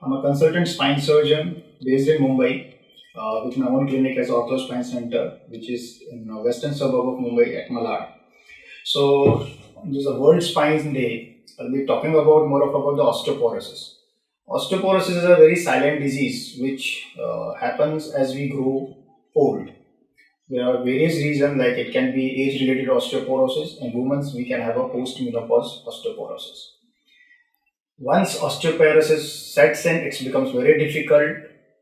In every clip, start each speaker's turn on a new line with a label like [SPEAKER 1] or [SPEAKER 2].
[SPEAKER 1] I'm a consultant spine surgeon based in Mumbai with my own clinic as Ortho Spine Center, which is in the western suburb of Mumbai at Malad. So, this is a World Spine Day. I'll be talking about about the osteoporosis. Osteoporosis is a very silent disease which happens as we grow old. There are various reasons, like it can be age-related osteoporosis. In women, we can have a post-menopause osteoporosis. Once osteoporosis sets in, it becomes very difficult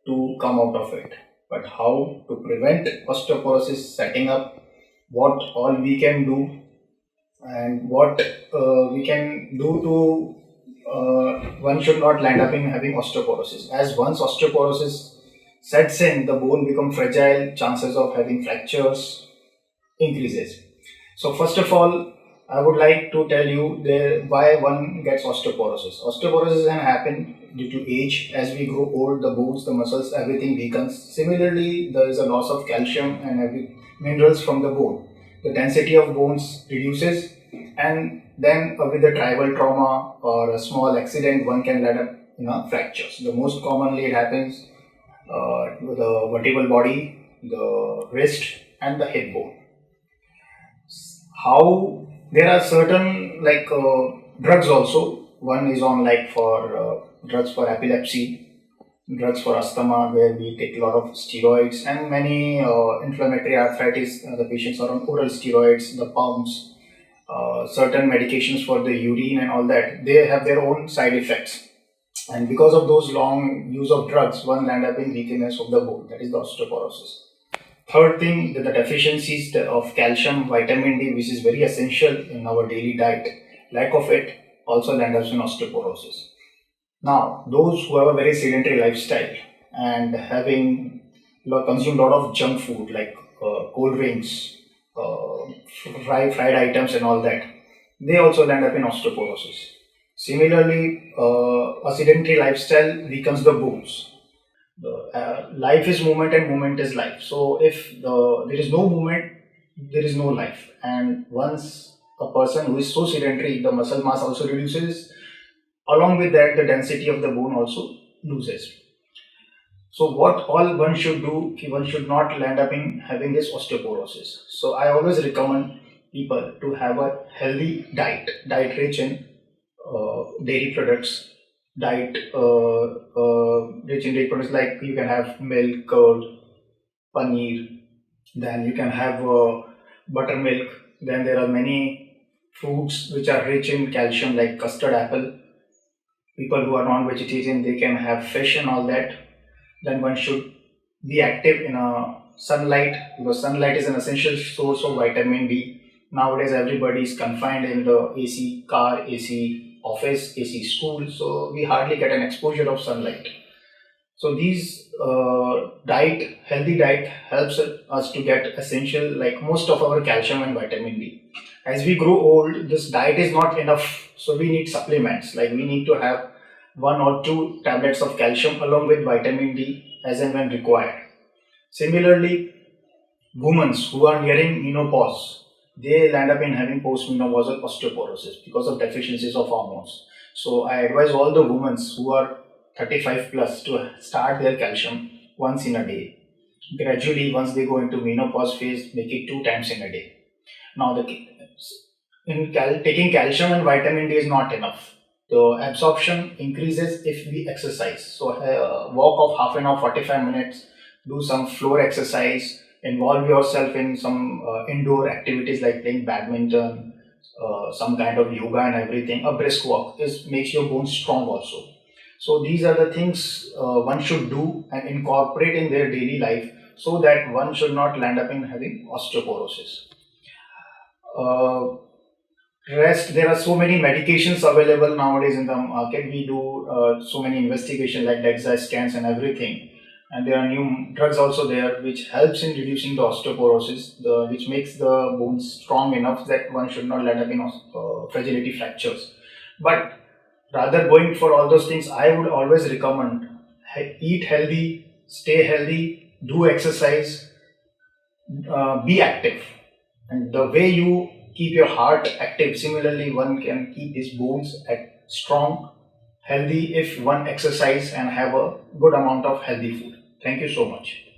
[SPEAKER 1] to come out of it. But how to prevent osteoporosis setting up, what all we can do, and what we can do to one should not land up in having osteoporosis. As once osteoporosis sets in, the bone becomes fragile, chances of having fractures increases. So first of all, I would like to tell you why one gets osteoporosis. Osteoporosis can happen due to age. As we grow old, the bones, the muscles, everything weakens. Similarly, there is a loss of calcium and every minerals from the bone. The density of bones reduces, and then with the tribal trauma or a small accident, one can land up in a fractures. The most commonly it happens with the vertebral body, the wrist, and the hip bone. How there are certain drugs also. One is on for drugs for epilepsy, drugs for asthma, where we take a lot of steroids, and many inflammatory arthritis. The patients are on oral steroids, the pumps, certain medications for the urine and all that. They have their own side effects, and because of those long use of drugs, one land up in weakness of the bone. That is the osteoporosis. Third thing, the deficiencies of calcium, vitamin D, which is very essential in our daily diet. Lack of it also lands us in osteoporosis. Now, those who have a very sedentary lifestyle and having consumed a lot of junk food like cold drinks, fried items and all that, they also land up in osteoporosis. Similarly, a sedentary lifestyle weakens the bones. Life is movement and movement is life. So if there is no movement, there is no life. And once a person who is so sedentary, the muscle mass also reduces. Along with that, the density of the bone also loses. So what all one should do, one should not land up in having this osteoporosis. So I always recommend people to have a healthy diet rich in dairy products, diet rich in dairy products, like you can have milk, curd, paneer, then you can have buttermilk. Then there are many fruits which are rich in calcium, like custard apple. People who are non-vegetarian, they can have fish and all that. Then one should be active in sunlight, because sunlight is an essential source of vitamin D. Nowadays everybody is confined in the AC car, AC office, AC school, so we hardly get an exposure of sunlight. So these healthy diet helps us to get essential, like most of our calcium and vitamin D. As we grow old, this diet is not enough, so we need supplements. Like we need to have 1 or 2 tablets of calcium along with vitamin D as and when required. Similarly, women who are nearing menopause, they land up in having postmenopausal osteoporosis because of deficiencies of hormones. So I advise all the women who are 35 plus to start their calcium once in a day. Gradually, once they go into menopause phase, make it 2 times in a day. Now, taking calcium and vitamin D is not enough. The absorption increases if we exercise. So walk of half an hour, 45 minutes, do some floor exercise, involve yourself in some indoor activities like playing badminton, some kind of yoga and everything. A brisk walk makes your bones strong also. So these are the things one should do and incorporate in their daily life, so that one should not land up in having osteoporosis. Rest, there are so many medications available nowadays in the market. We do so many investigations like DEXA scans and everything, and there are new drugs also there which helps in reducing the osteoporosis, which makes the bones strong enough that one should not land up in fragility fractures. But rather going for all those things, I would always recommend eat healthy, stay healthy, do exercise, be active. And the way you keep your heart active, similarly one can keep his bones strong, healthy if one exercise and have a good amount of healthy food. Thank you so much.